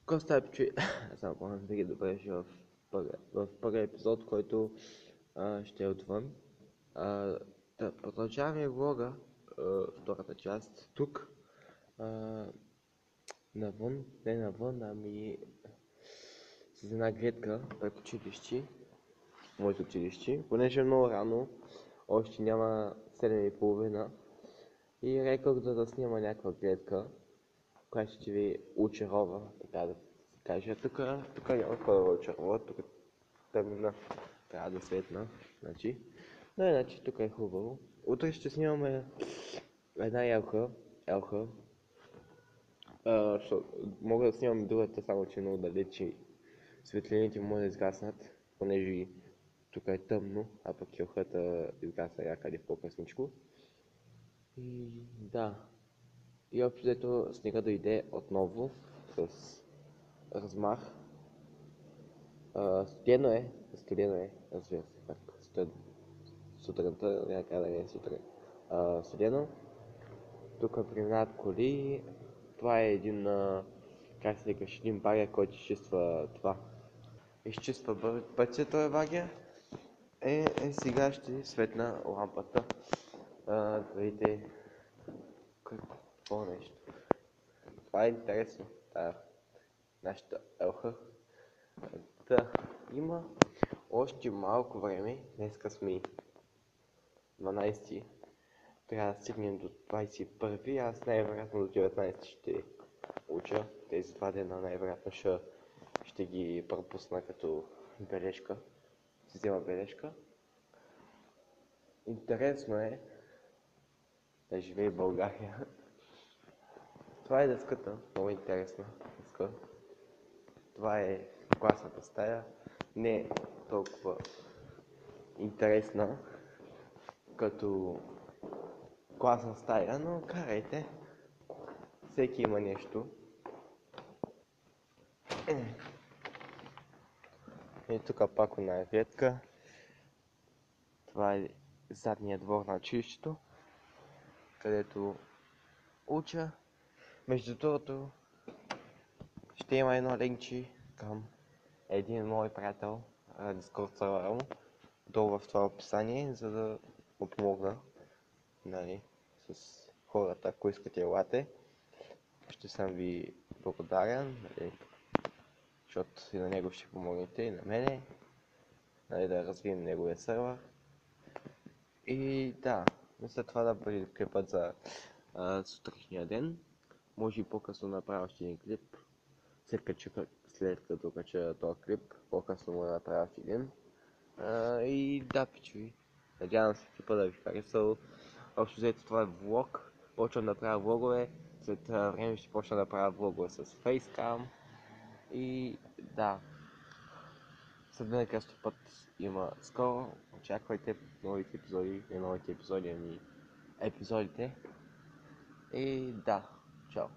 Какво става, че само помня да ги добре в първия епизод, който ще е отвън. Да, продължаваме влога, втората част, тук, навън, не навън, ами с една гледка пред училище, моето училище, понеже е много рано, още няма 7:30 и рекох да снима някаква гледка, която ще ви очарова, така да се каже. Тук няма какво да очарова, тук тъмнина, трябва да светна, значи. Но иначе тук е хубаво. Утре ще снимаме една елха. Мога да снимам другата, само че много далеч и светлините може да изгаснат, понеже тук е тъмно, а пък елхата изгасна някъде по-късничко. И да. И общо взето снега дойде отново с размах. Студено е, разбира се, как сутринта, някак да не е сутрин. Студено. Тук преминават коли. Това е един, как се викаш, един багер, който изчиства това. Изчиства пътя този багер. Сега ще светна лампата. Да видите какво нещо. Това е интересно. Нашата елха. Да, има още малко време. Днеска сме 12. Трябва да стигнем до 21. Аз най-вероятно до 19 ще уча. Тези 2 дена най-вероятно ще ги пропусна като бележка. Ще взема бележка. Интересно е да живее в България. Това е дъската, много интересна дъска. Това е класната стая. Не е толкова интересна като класна стая, но карайте. Всеки има нещо. И тук пак една гледка. Това е задният двор на училището, където уча. Между другото, ще има едно линкче към един мой приятел, Discord сервера му, долу в това описание, за да му помогна, нали, с хората, ако искате елате. Ще съм ви благодарен, нали, защото и на него ще помогнете, и на мене, нали, да развием неговия сервер. И да, след това да бъде клипът за сутрешния ден. Може и по-късно направя още един клип. След като кача този клип, по-късно му направя още един. И да, пичови. Надявам се клипа да ви харесал. Общо взето това е влог. Почвам да правя влогове. След време ще почна да правя влогове с Facecam. И да. Следващия късто път има скоро. Очаквайте новите епизоди. Не новите епизоди, ами епизодите. И да. Чао.